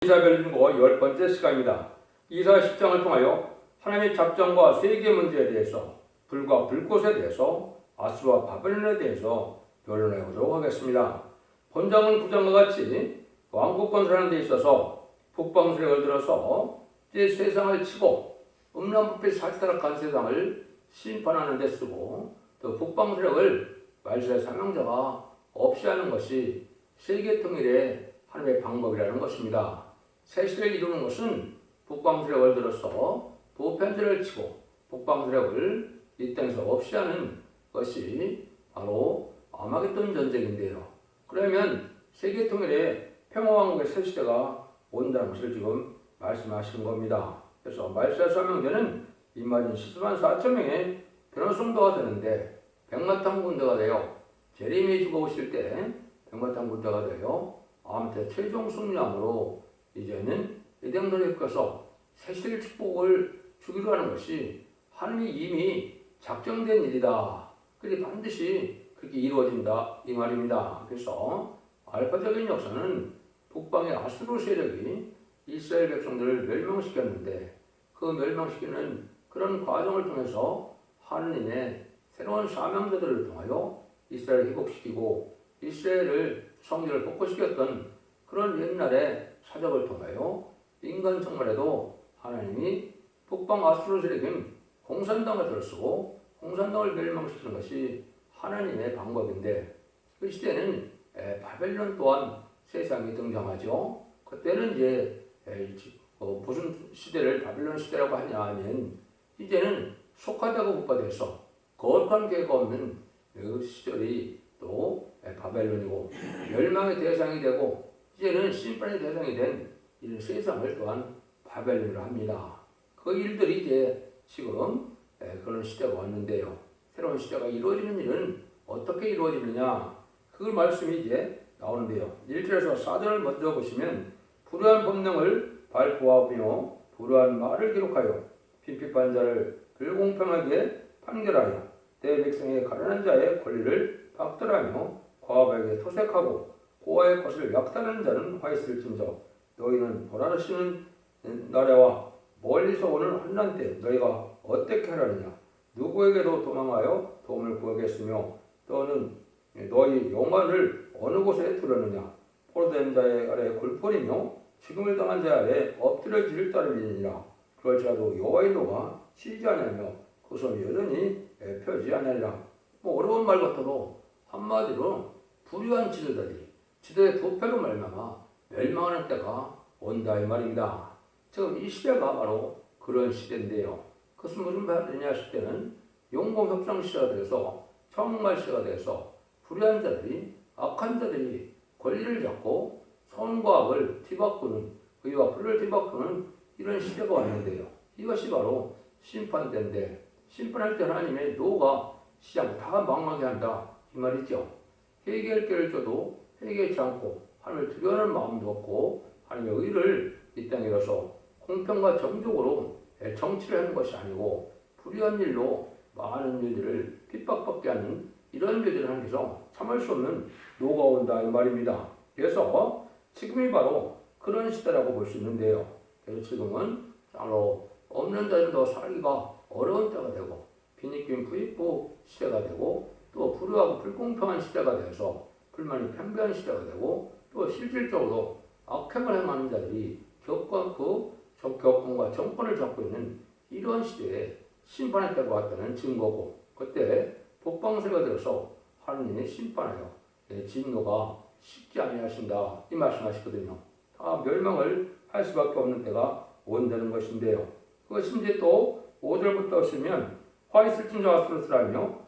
이사별인고 10번째 시간입니다. 이사 10장을 통하여 하나님의 작정과 세계 문제에 대해서 불과 불꽃에 대해서 아수르와 바벨론에 대해서 변론해 보도록 하겠습니다. 본장은 구장과 같이 왕국 건설하는 데 있어서 북방 세력을 들어서 이제 세상을 치고 음란부패 사치타락한 세상을 심판하는 데 쓰고 또 북방 세력을 말세의 사명자가 없이 하는 것이 세계 통일의 하나님의 방법이라는 것입니다. 새 시대를 이루는 것은 북방 세력을 들어서 보편제를 치고 북방 세력을 이 땅에서 없이 하는 것이 바로 아마겟돈 전쟁인데요. 그러면 세계 통일의 평화왕국의 새 시대가 온다는 것을 지금 말씀하시는 겁니다. 그래서 말세의 사명제는 이마진 10만 4천 명의 변호성도가 되는데 백마탄 군대가 되어 제레미야 주가 오실 때 백마탄 군대가 되어 아무튼 최종 승리함으로 이제는 에덴동산에 가서 새시대의 축복을 주기로 하는 것이 하나님이 이미 작정된 일이다. 그게 반드시 그렇게 이루어진다 이 말입니다. 그래서 알파적인 역사는 북방의 아수르 세력이 이스라엘 백성들을 멸망시켰는데 그 멸망시키는 그런 과정을 통해서 하느님의 새로운 사명자들을 통하여 이스라엘을 회복시키고 이스라엘을 성전을 복구시켰던 그런 옛날의 사적을 통하여 인간 정말에도 하나님이 북방 아수르 세력인 공산당을 들어쓰고 공산당을 멸망시키는 것이 하나님의 방법인데 그 시대는 바벨론 또한 세상에 등장하죠. 그때는 이제 무슨 시대를 바벨론 시대라고 하냐 하면 이제는 속하다고 못받아서 거룩한 계가 없는 그 시절이 또 바벨론이고 멸망의 대상이 되고 이제는 심판의 대상이 된 이런 세상을 또한 바벨론이라 합니다. 그 일들이 이제 지금 그런 시대가 왔는데요. 새로운 시대가 이루어지는 일은 어떻게 이루어지느냐 그 말씀이 이제 나오는데요. 1절에서 4절을 먼저 보시면 불의한 법령을 발부하며 불의한 말을 기록하여 핍핍한 자를 불공평하게 판결하여 내 백성의 가련한 자의 권리를 박탈하며 과부에게 토색하고 고아의 것을 약탈하는 자는 화 있을진저 너희는 보라르시는 나라와 멀리서 오는 환난 때 너희가 어떻게 하라느냐 누구에게도 도망하여 도움을 구하겠으며 너는 너희 영광을 어느 곳에 두려느냐 포로된 자의 아래 굴뿐이며 죽음을 당한 자 아래 엎드려질 따름이니라 그럴지라도 여호와의 노가 쉬지 아니하며 그 손이 여전히 펴지 아니하리라. 어려운 말 같아도 한마디로 불의한 지도의 부패로 말미암아 멸망하는 때가 온다 이 말입니다. 지금 이 시대가 바로 그런 시대인데요. 그것은 무슨 말이냐 하실 때는 용공협상 시대가 돼서 정말 시대가 돼서 불의한 자들이 악한 자들이 권리를 잡고 선과 악을 뒤바꾸는 의와 불을 뒤바꾸는 이런 시대가 왔는데요. 이것이 바로 심판대인데 심판할 때 하나님의 노가 시장 다 망하게 한다 이 말이죠. 회개할 길을 줘도 회개하지 않고 하나님을 두려워하는 마음도 없고 하나님의 의를 이 땅에 이뤄서 공평과 정적으로 정치를 하는 것이 아니고 불의한 일로 많은 일들을 핍박받게 하는 이런 일들을 하는 데서 참을 수 없는 노가 온다 이 말입니다. 그래서 지금이 바로 그런 시대라고 볼 수 있는데요. 그래서 지금은 바로 없는 자들도 살기가 어려운 때가 되고 빈익빈 부익부 시대가 되고 또 불의하고 불공평한 시대가 돼서 불만이 팽배한 시대가 되고 또 실질적으로 악행을 행하는 자들이 격권과 정권을 잡고 있는 이런 시대에 심판의 때가 왔다는 증거고 그때 북방세가 들어서 하느님이 심판하여 진노가 식지 아니하신다 이 말씀하시거든요. 다 멸망을 할 수밖에 없는 때가 온다는 것인데요. 그것이 이제 또 5절부터 오시면 화 있을진 자가 쓰러스라며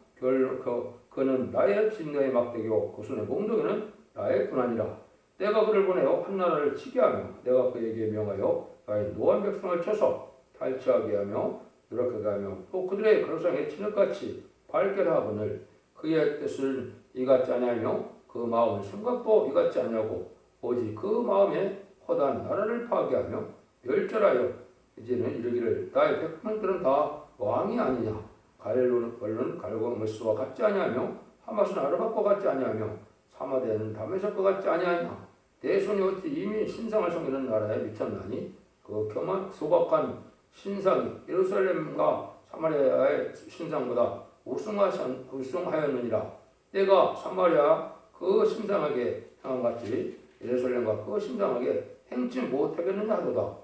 그는 나의 진노의 막대기요 그 손의 몽둥이는 나의 군환이라 내가 그를 보내어 한 나라를 치게 하며 내가 그에게 명하여 나의 노한 백성을 쳐서 탈취하게 하며 누락하게 하며 또 그들의 거룩상에 진흙같이 밝게 하거늘 그의 뜻은 이같지 아니하며 그 마음은 생각도 이같지 아니하고 오직 그 마음에 허다한 나라를 파괴하며 멸절하여 이제는 이르기를 나의 백성들은 다 왕이 아니냐 갈로는 갈고 머스와 같지 아니하며 하마스는 아르밧과 같지 아니하며 사마대는 다메섹과 같지 아니하냐 대손이 어찌 이미 신상을 섬기는 나라에 미쳤나니 그 교만 소박한 신상이 예루살렘과 사마리아의 신상보다 우승하였느니라. 때가 사마리아 그 신상에게 행함같이 예루살렘과 그 신상에게 행치 못하겠느냐 하도다.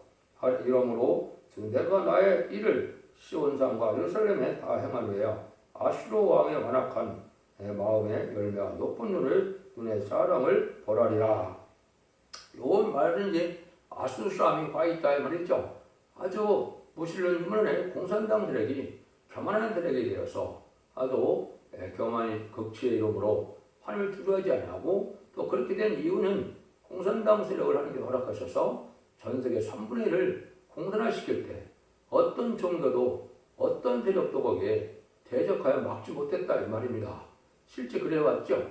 이러므로 내가 나의 일을 시온산과 예루살렘에 다 행하노라. 아수르 왕의 완악한 마음의 열매와 높은 눈의 사랑을 보라리라. 요 말은 이제 아수르 사람이 와 있다 이 말이죠. 아주 무신론문의 공산당들에게 교만한 들에게 되어서 아주 교만이 극치에 이름으로 하나님을 두려워하지 아니하고 또 그렇게 된 이유는 공산당 세력을 하나님께 허락하셔서 전 세계 3분의 1을 공산화시킬 때 어떤 종교도 어떤 세력도 거기에 대적하여 막지 못했다 이 말입니다. 실제 그래왔죠.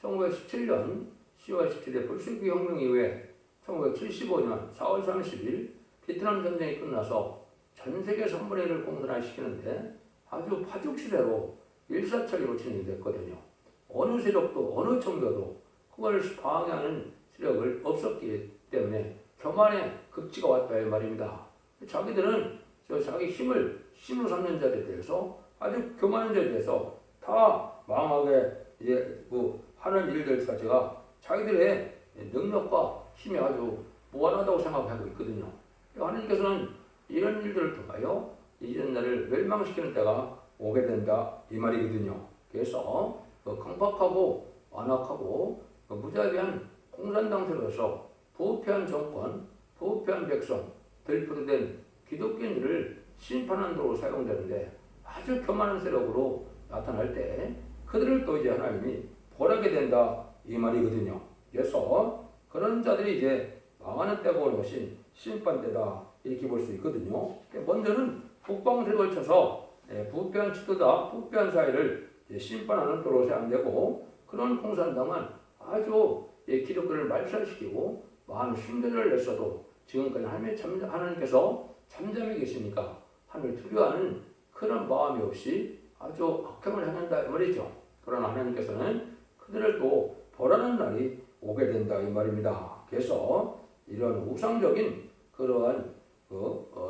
1917년 10월 17일 볼셰비키 혁명 이후에 1975년 4월 30일 베트남 전쟁이 끝나서 전 세계 3분의 1을 공산화시키는데 아주 파죽시대로 일사천리로 진행이 됐거든요. 어느 세력도 어느 종교도 그걸 방해하는 세력을 없었기 때문에 교만의 극치가 왔다 이 말입니다. 자기들은 자기 힘을 힘으로 삼는 자들에 대해서 아주 교만한 자에 대해서 다 망하게 이제 하는 일들 자체가 자기들의 능력과 힘이 아주 무한하다고 생각하고 있거든요. 하나님께서는 이런 일들을 통하여 이런 날을 멸망시키는 때가 오게 된다 이 말이거든요. 그래서 강박하고 완악하고 무자비한 공산당세로서 부패한 정권, 부패한 백성, 들프로된 기독교인들을 심판하는 도로 사용되는데 아주 교만한 세력으로 나타날 때 그들을 또 이제 하나님이 벌하게 된다 이 말이거든요. 그래서 그런 자들이 이제 망하는 때가 오는 것이 심판때다 이렇게 볼 수 있거든요. 먼저는 북방세를 걸쳐서 부패한 지도자, 부패한 사회를 심판하는 도로 사용되고 그런 공산당은 아주 기독교를 말살시키고 많은 흉내를 냈어도 지금까지 하나님께서 잠잠히 계시니까 하나님을 두려워하는 그런 마음이 없이 아주 악행을 행한다 이 말이죠. 그러나 하나님께서는 그들을 또 벌하는 날이 오게 된다 이 말입니다. 그래서 이런 우상적인 그러한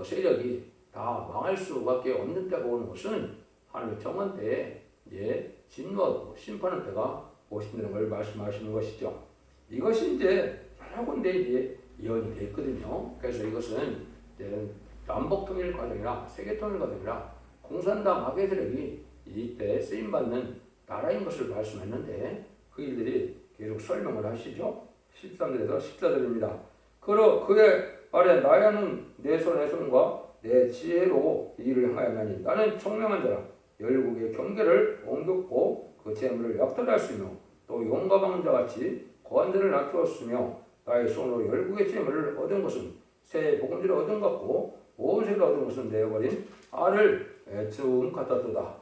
세력이 다 망할 수밖에 없는 때가 오는 것은 하나님의 정한 때에 이제 진노하고 심판의 때가 오신다는 걸 말씀하시는 것이죠. 이것이 이제 여러 군데 이제 이언이 되어 있거든요. 그래서 이것은 이제 남북통일 과정이나 세계통일 과정이나 공산당 악의 세력이 이때 쓰임받는 나라인 것을 말씀했는데 그 일들이 계속 설명을 하시죠. 13절에서 14절입니다. 그의 말에 나야는 내 손과 내 지혜로 이 일을 행하였나니 나는 총명한 자라 열국의 경계를 옮겼고 그 재물을 약탈하였으며 또 용감한 자같이 거한 자를 낮추었으며 나의 손으로 열국의 재물을 얻은 것은 새 복음지를 얻은 것 같고 온 세를 얻은 것은 내어버린 알을 좀 같았도다.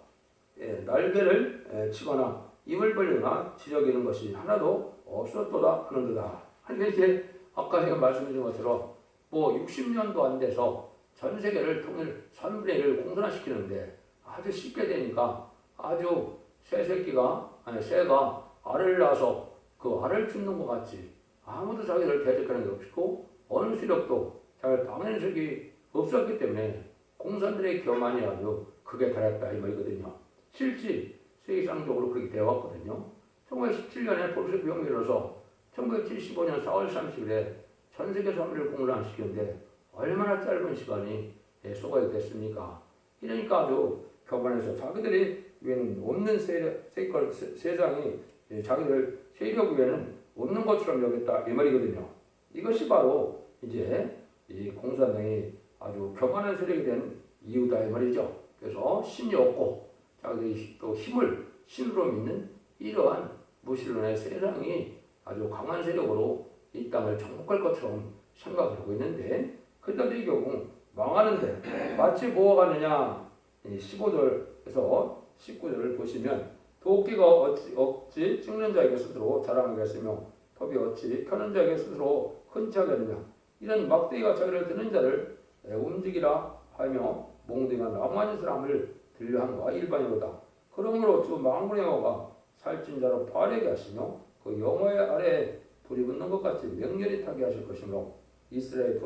날개를 치거나 입을 벌리거나 지저귀는 것이 하나도 없었도다 하는도다. 이렇게 아까 제가 말씀드린 것처럼 60년도 안 돼서 전 세계를 통일 3분의 1을 공산화시키는데 아주 쉽게 되니까 아주 새가 알을 낳아서 그 알을 줍는 것 같이 아무도 자기를 대적하는 게 없고 어느 세력도 자기를 방해하는 적이 없었기 때문에 공산들의 교만이 아주 극에 달했다 이 말이거든요. 실제 세계상적으로 그렇게 되어왔거든요. 1917년에 볼셰비키 혁명이 일어서 1975년 4월 30일에 전 세계 3위를 공산시키는데 얼마나 짧은 시간이 소각이 됐습니까? 이러니까 아주 교만해서 자기들이 위에는 없는 세상이 자기들 세력 위에는 없는 것처럼 여겼다 이 말이거든요. 이것이 바로 이제 이 공산당이 아주 교만한 세력이 된 이유다 이 말이죠. 그래서 신이 없고 자기들이 또 힘을 신으로 믿는 이러한 무신론의 세상이 아주 강한 세력으로 이 땅을 정복할 것처럼 생각하고 있는데 그들이 결국 망하는데 마치 뭐가 가느냐 15절에서 19절을 보시면 도끼가 어찌 찍는 자에게 스스로 자랑하겠으며 톱이 어찌 펴는 자에게 스스로 흔치 하겠느냐 이런 막대기가 자기를 드는 자를 움직이라 하며 몽둥이가 나무한 사람을 들려함과 일반이로다. 그러므로 주 망군의 영어가 살찐 자로 발하게 하시며 그 영어의 아래에 불이 붙는 것 같이 맹렬히 타게 하실 것이므로 이스라엘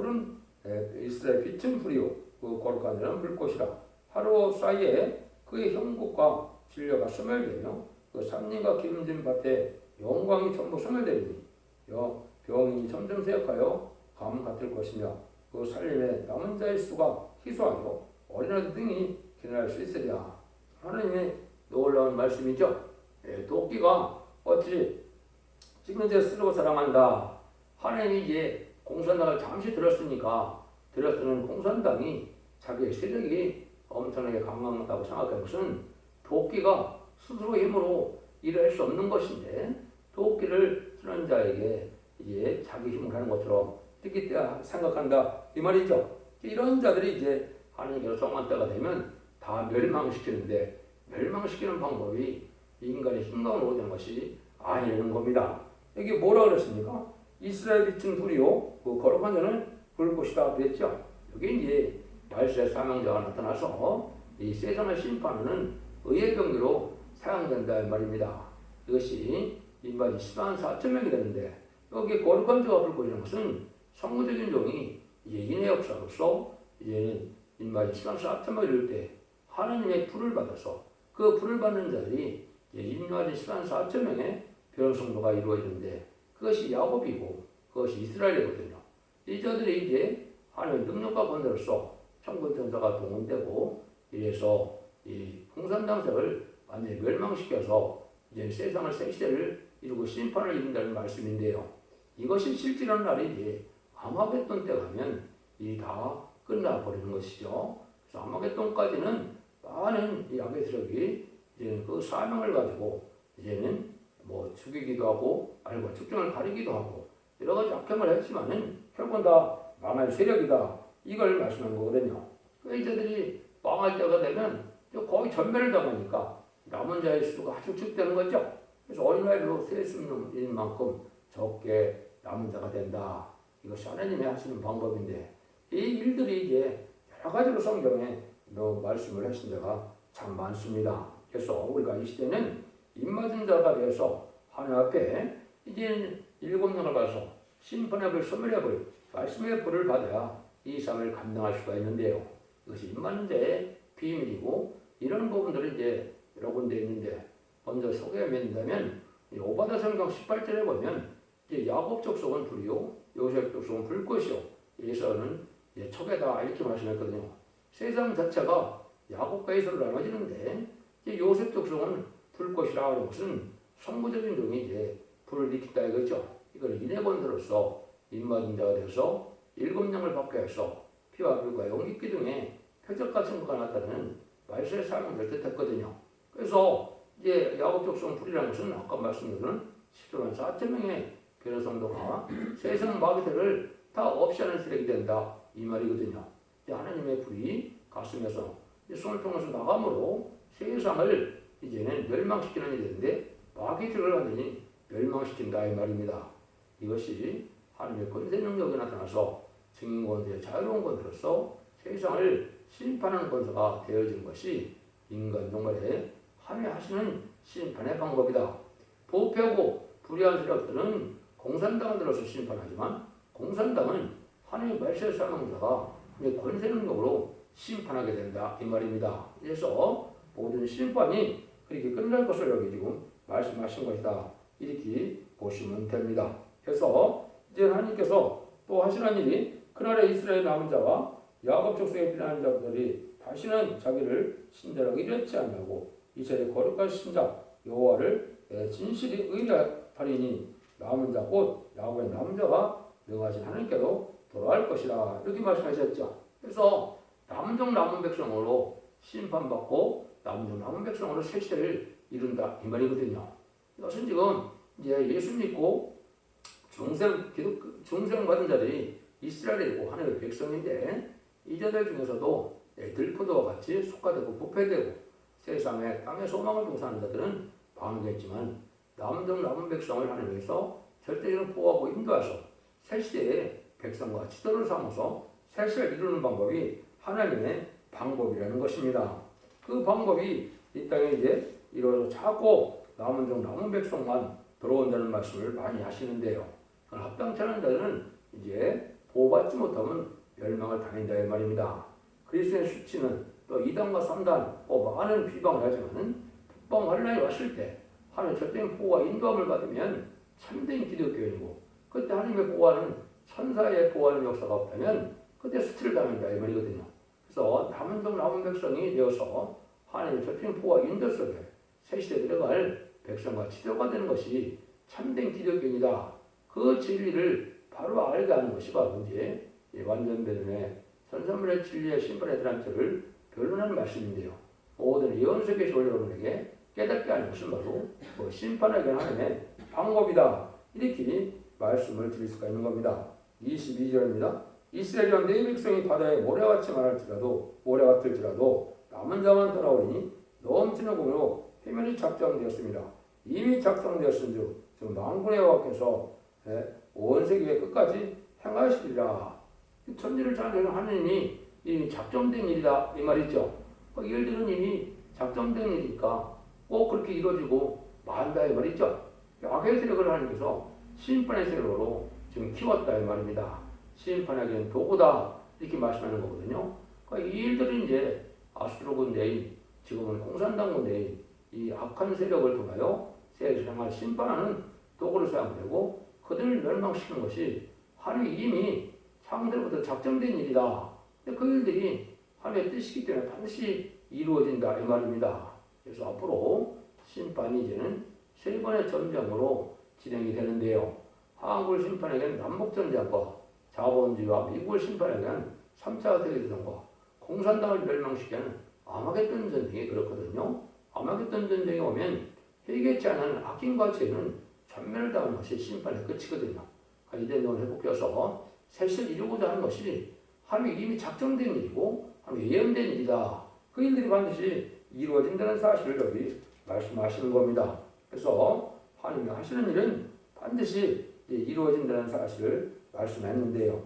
빛은 불이요 그 거룩한 자는 불꽃이라. 하루 사이에 그의 형국과 진료가 소멸되며 그 산림과 기름진 밭에 영광이 전부 소멸되리니 병이 점점 쇠약하여 감 같을 것이며 그 살림에 남은 자의 수가 희소하여 어린아이 등이 기능할 수 있으리라. 하나님의 놀라운 말씀이죠. 도끼가 어찌 찍는 데 쓰려고 사랑한다. 하나님이 이제 공산당을 잠시 들었으는 공산당이 자기의 세력이 엄청나게 강력하다고 생각한 것은 도끼가 스스로 힘으로 일을 할 수 없는 것인데 도끼를 쓰는 자에게 이제 자기 힘을 하는 것처럼 이렇게 생각한다 이 말이죠. 이런 자들이 이제 하나님께서 정한 때가 되면 다 멸망시키는데 멸망시키는 방법이 인간의 힘만으로 되는 것이 아니라는 겁니다. 여기 뭐라 그랬습니까? 이스라엘 빛은 불이요 그 거룩한 자는 불꽃이다 그랬죠. 여기 이제 말세 사명자가 나타나서 이 세상을 심판하는 의의 병기로 사용된다 이 말입니다. 이것이 인간이 14만 4천 명이 되는데 여기 거룩한 자가 불꽃이라는 것은 성부적인 종이 인의 역사로서 이제는 인간이 14만 4천 명이 이룰 때 하나님의 불을 받아서 그 불을 받는 자들이 인간이 14만 4천 명의 변성도가 이루어지는데 그것이 야곱이고 그것이 이스라엘이거든요. 이 자들이 이제 하나님의 능력과 권세로서 천군 천사가 동원되고 이래서 이 공산당색을 완전히 멸망시켜서 이제 세상을 새 시대를 이루고 심판을 이룬다는 말씀인데요. 이것이 실질하는 날이 이제 아마겟돈 때 가면 이 다 끝나버리는 것이죠. 그래서 아마겟돈까지는 많은 이 악의 세력이 이제 그 사명을 가지고 이제는 뭐 죽이기도 하고 아니면 특정을 가리기도 하고 여러 가지 악행을 했지만은 결국은 다 망할 세력이다 이걸 말씀하는 거거든요. 이들이 망할 때가 되면 거의 전멸을 당하니까 남은 자의 수가 아주 적되는 거죠. 그래서 어린아이로 셀 수 있는 만큼 적게 남은 자가 된다. 이것이 하나님이 하시는 방법인데 이 일들이 이제 여러 가지로 성경에 말씀을 하신 자가 참 많습니다. 그래서 우리가 이 시대는 입맞은 자가 되어서 하나님 앞에 이제 7년을 가서 심판의 불, 소멸의 불, 말씀의 불을 받아야 이 삶을 감당할 수가 있는데요. 이것이 입맞는 자의 비밀이고 이런 부분들이 이제 여러 군데 있는데 먼저 소개하면 오바다 성경 18절에 보면 이제 야곱 족속은 불이요 요셉 족속은 불꽃이요 에서는 척에다 이렇게 말씀했거든요. 세상 자체가 야곱과 에서로 나눠지는데 이제 요셉 족속은 불꽃이라 하는 것은 성부적인 종이 이제 불을 일으킨다 이거죠. 이걸 인의 권세로서 입맞은 자가 되어서 7명을 받게 해서 피와 불과 용기 기둥에 표적과 증거가 나타나는 말세의 사명을 뜻했거든요. 그래서 이제 야곱 족속은 불이라는 것은 아까 말씀드린 14만 4천 명의 변호성도가 세상 마귀들을 다 없이 하는 세력이 된다 이 말이거든요. 하나님의 불이 가슴에서 손을 통해서 나감으로 세상을 이제는 멸망시키는 일이 되는데 마귀들을 완전히 멸망시킨다 이 말입니다. 이것이 하나님의 권세 능력이 나타나서 증인 권세, 자유로운 권세로서 세상을 심판하는 권세가 되어지는 것이 인간 종말에 하나님이 하시는 심판의 방법이다. 부패하고 불의한 세력들은 공산당을 들어서 심판하지만 공산당은 하나님의 말세의 사명자가 권세 능력으로 심판하게 된다 이 말입니다. 그래서 모든 심판이 그렇게 끝날 것을 여기 지금 말씀하신 것이다 이렇게 보시면 됩니다. 그래서 이제 하나님께서 또 하시는 일이 그날에 이스라엘 남은 자와 야곱 족속에 피난한 자들이 다시는 자기를 신절하게 잃지 아니하고 이스라엘 거룩한 신자 여호와를 진실이 의뢰하리니 남은 자 곧 야곱의 남은 자가 명하신 하나님께로 돌아갈 것이라 이렇게 말씀하셨죠. 그래서 남은 백성으로 심판받고 남은 백성으로 새 시대를 이룬다 이 말이거든요. 이것은 지금 이제 예수 믿고 중생 받은 자들이 이스라엘이고 하나님의 백성인데 이 자들 중에서도 들포도와 같이 속가되고 부패되고 세상에 땅의 소망을 두고 사는 자들은 많겠지만 남은 백성을 하나님께서 절대적으로 보호하고 인도하셔 새 시대의 백성과 지도를 삼아서 새 시대를 이루는 방법이 하나님의 방법이라는 것입니다. 그 방법이 이 땅에 이제 이루어져 자꾸 남은 백성만 들어온다는 말씀을 많이 하시는데요. 합당치 않은 자들은 이제 보호받지 못하면 멸망을 당한다 이 말입니다. 그리스도의 수치는 또 2단과 3단 많은 비방을 하지만은 북방 환란이 왔을 때 하나님의 절대적인 보호와 인도함을 받으면 참된 기독교인이고 그때 하나님의 보호하는 천사의 보호하는 역사가 없다면 그때 수치를 당한다 이 말이거든요. 그래서 남은 백성이 되어서 하나님의 절대적인 보호와 인도 속에 새 시대에 들어갈 백성과 지도가 되는 것이 참된 기독교인이다. 그 진리를 바로 알게 하는 것이 바로 이제 완전 배론의 선산물의 진리의 심판에 대한 뜻을 변론하는 말씀인데요. 모든 예언서 계신 여러분에게 깨닫게 하는 것은 바로 심판하게 하는 하나님의 방법이다. 이렇게 말씀을 드릴 수가 있는 겁니다. 22절입니다. 이스라엘이란 내 백성이 바다에 모래같이 모래같을지라도 남은 자만 떠나오니 넘치는 공으로 해면이 작정되었습니다. 이미 작성되었은즉 지금 만군의 여호와께서 온 세계의 끝까지 행하시리라. 천지를 창조하는 하느님이 이미 작정된 일이다 이 말이죠. 그 일들은 이미 작정된 일이니까 꼭 그렇게 이루어지고 만다 이 말이죠. 악의 세력을 하나님께서 심판의 세력으로 지금 키웠다 이 말입니다. 심판하기는 도구다 이렇게 말씀하는 거거든요. 그러니까 이 일들은 이제 아수르 군대인 지금은 공산당 군대인 이 악한 세력을 통하여 세상을 심판하는 도구로 사용되고 그들을 멸망시키는 것이 하나님이 이미 창세로부터 작정된 일이다. 근데 그 일들이 하나님의 뜻이기 때문에 반드시 이루어진다 이 말입니다. 그래서 앞으로 심판이 이제는 세 번의 전쟁으로 진행이 되는데요. 한국을 심판하기에는 남북전쟁과 자본주의와 미국을 심판하기에는 3차 세계대전과 공산당을 멸망시키는 아마겟돈 전쟁이 그렇거든요. 아마겟돈 전쟁이 오면 회개치 않은 악인과 죄는 전멸을 당하는 것이 심판의 끝이거든요. 그러니까 이 내용을 회복해서 셋을 이루고자 하는 것이 하나님이 이미 작정된 일이고 하나님이 예언된 일이다. 그 일들이 반드시 이루어진다는 사실을 여기 말씀하시는 겁니다. 그래서 하나님이 하시는 일은 반드시 이루어진다는 사실을 말씀했는데요.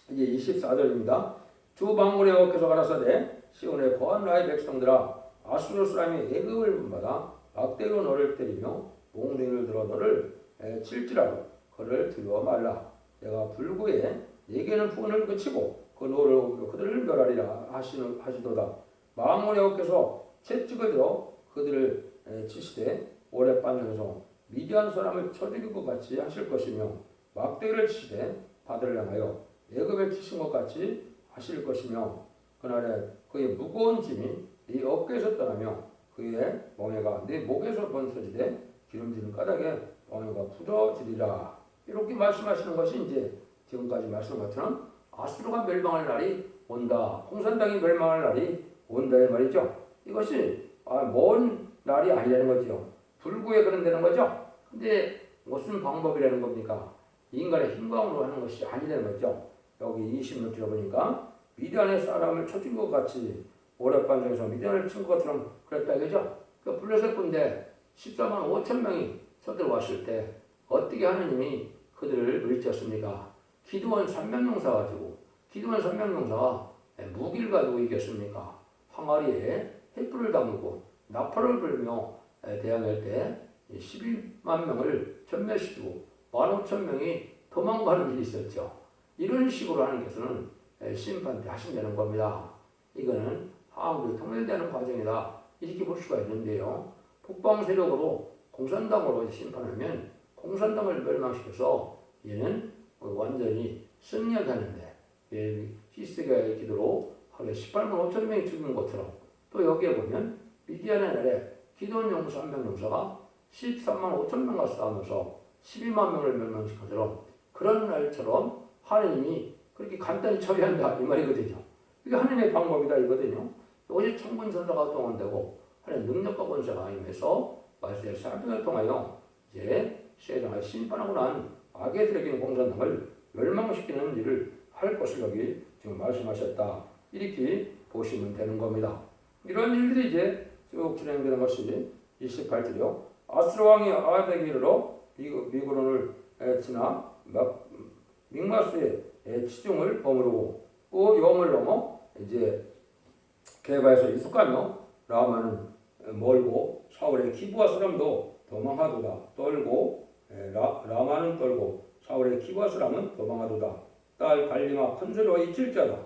이제 24절입니다. 주 만군의 여호와께서 가라사대 시온에 거한 나의 백성들아 아수르 사람이 애굽을 본받아 막대로 너를 때리며 몽둥이를 들어 너를 칠지라도 그를 두려워 말라. 내가 불구에 네게는 풍운을 그치고 그 노를 오기로 그들을 멸하리라 하시도다. 만군의 여호와께서 채찍을 들어 그들을 치시되 오랫밤에서 미디안 사람을 쳐 죽일 것 같이 하실 것이며 막대기를 치시되 바다를 향하여 애굽에 치신 것 같이 하실 것이며 그날에 그의 무거운 짐이 네 어깨에서 떠나며 그의 멍에가 네 목에서 번서지되 기름지는 까닭에 멍에가 부러지리라. 이렇게 말씀하시는 것이 이제 지금까지 말씀한 것처럼 아수르가 멸망할 날이 온다. 공산당이 멸망할 날이 온다 이 말이죠. 이것이 먼 날이 아니라는 거죠. 불구에 그런다는 거죠. 근데 무슨 방법이라는 겁니까? 인간의 힘광으로 하는 것이 아니라는 거죠. 여기 26절에 보니까 미디안의 사람을 쳐준 것 같이 오랫밤중에서 미디안을 친 것처럼 그랬다 이거죠. 그 블레셋 군대 14만 5천 명이 쳐들어왔을 때 어떻게 하느님이 그들을 물리쳤습니까? 기드온 300용사 가지고 기드온 300용사가 무기를 가지고 이겼습니까? 항아리에 횃불을 담고 나팔을 불며 대항할 때 12만 명을 전멸시키고 15,000명이 도망가는 일이 있었죠. 이런 식으로 하나님께서는 심판 때 하신다는 겁니다. 이거는 한국이 통일되는 과정이다 이렇게 볼 수가 있는데요. 북방 세력으로 공산당으로 심판하면 공산당을 멸망시켜서 얘는 완전히 승리하는데 히스기야의 기도로 하루에 18만 5천 명이 죽은 것처럼 또 여기에 보면 미디안의 날에 기드온 용사 300용사가 13만 5천 명과 싸우면서 12만 명을 멸망시켜처럼 그런 날처럼 하나님이 그렇게 간단히 처리한다 이 말이거든요. 이게 하나님의 방법이다 이거든요. 오직 천군 천사가 동원되고 하나님 능력과 권세가 임해서 말씀의 사명을 통하여 이제 세상을 심판하고 난 악의 세력인 공산당을 멸망시키는 일을 할 것을 여기 지금 말씀하셨다. 이렇게 보시면 되는 겁니다. 이런 일들이 이제 쭉 진행되는 것이 28절이요. 아수르 왕이 아합에게 이르러 미그론을 지나 믹마스의 치중을 버무르고 그 영을 넘어 이제 게바에서 이숙하며 라마는 멀고 사울의 기부와 사람도 도망하도다 떨고 라마는 떨고 사울의 기브아스람은 도망하도다. 딸 갈리마 큰 소리와 이칠 자다.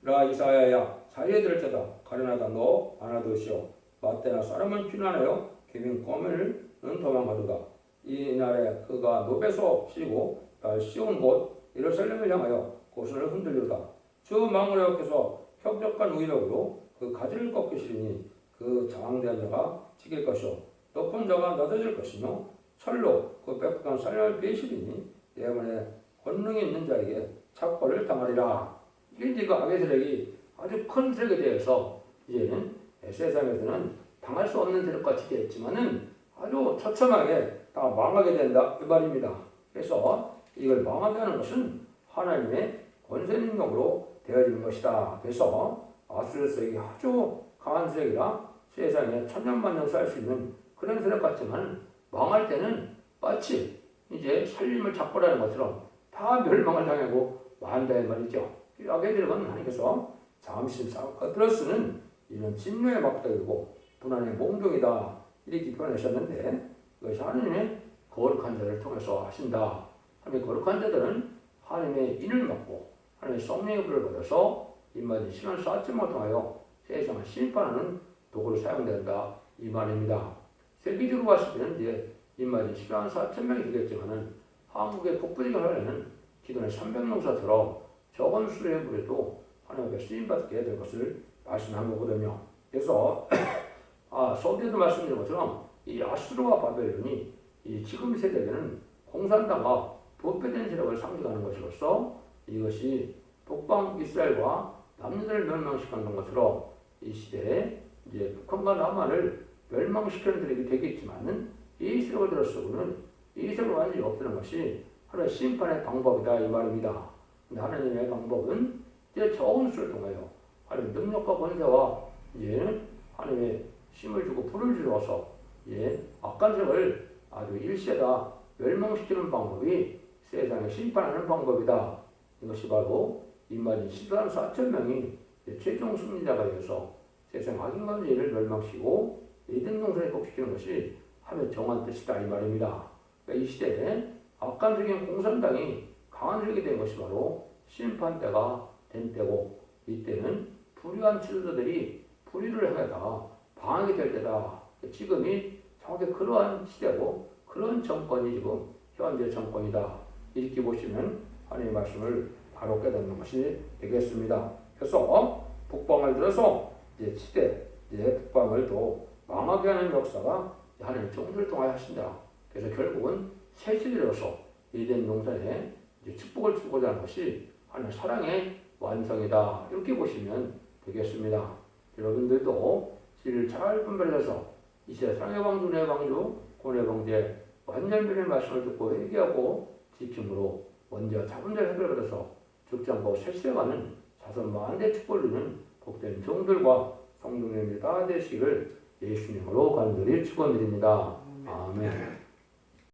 라 이사야야 사이에 들 자다. 가려나다 너 아나도시오. 맞대나 사람은 피난하여 기빈 고민은 도망하도다. 이날에 그가 노베소 쉬고 딸 시온 곳 예루살렘을 향하여 고선을 흔들리다. 주 망우려께서 혁적한 위력으로 그 가지를 꺾으시리니 그 장대한 자가 지킬 것이요 높은 자가 낮아질 것이며 철로 그 빽빽한 쌀을 베시리니 때문에 권능이 있는 자에게 착벌을 당하리라. 이게 그 악의 세력이 아주 큰 세력에 대해서 이제는 세상에서는 당할 수 없는 세력같이 되었지만은 아주 처참하게 다 망하게 된다 이 말입니다. 그래서 이걸 망하게 하는 것은 하나님의 권세능력으로 되어지는 것이다. 그래서 아수르 세력이 아주 강한 세력이라 세상에 천년만년 살 수 있는 그런 세력 같지만 망할 때는 마치 이제 살림을 착벌하는 것처럼 다 멸망을 당하고 만다 이 말이죠. 악의 세력은 하나님께서 잠시 꺾들어 쓰는 이런 진노의 막대기고 분한의 몽둥이다 이렇게 표현하셨는데 그것이 하나님의 거룩한 자를 통해서 하신다. 하나님의 거룩한 자들은 하나님의 인을 받고 하나님의 성령의 불을 받아서 입맞은 신앙 쌓임을 통하여 세상을 심판하는 도구로 사용된다 이 말입니다. 세계적으로 봤을 때는 이제 입맞은 10만 4천 명이 되겠지만은 한국의 북부지가 하려는 기존의 300명사처럼 적은 수의 물에도 하나님께 쓰임받게 될 것을 말씀한 거거든요. 그래서 서두에도 말씀드린 것처럼 이 아수르와 바벨론이 이 지금 세대에는 공산당과 부패된 세력을 상징하는 것으로서 이것이 북방 이스라엘과 남유다를 멸망시키는 것처럼 이 시대에 이제 북한과 남한을 멸망시키는 세력이 되겠지만은 이 세력을 들어서고는 이 세력을 완전히 없애는 것이 하나님의 심판의 방법이다 이 말입니다. 근데 하나님의 방법은 이제 적은 수를 통하여 하나님의 능력과 권세와 이제 하나님의 힘을 주고 불을 주어서 악한 세력을 아주 일시에다 멸망시키는 방법이 세상을 심판하는 방법이다. 이것이 바로 입맞은 14만 4천 명이 최종 승리자가 되어서 세상 악인과 죄를 멸망시키고 에덴 동산에 복시키는 것이 하나님의 정한 뜻이다 이 말입니다. 그러니까 이 시대에 악한적인 공산당이 강한 세력이 된 것이 바로 심판 때가 된 때고 이때는 불의한 지도자들이 불의를 하다가 방황이 될 때다. 지금이 정확히 그러한 시대고 그런 정권이 지금 현재 정권이다. 이렇게 보시면 하나님의 말씀을 바로 깨닫는 것이 되겠습니다. 그래서 북방을 들어서 이제 시대, 이제 북방을 또 망하게 하는 역사가 하나님의 종들을 통하여 하신다. 그래서 결국은 새 시대로서 에덴 동산에 이제 축복을 주고자 하는 것이 하나님의 사랑의 완성이다. 이렇게 보시면 되겠습니다. 여러분들도 진리를 잘 분별해서 이 시대 사랑의 방주, 내 방주, 고뇌 방제 완전변의 말씀을 듣고 회개하고 지킴으로 먼저 자분자를 해결받아서 죽지 않고 새 시대 가는 자손 만대 축복을 누리는 복된 종들과 성도님이 다 되시기를 예수님으로 간절히 축원드립니다. 아멘.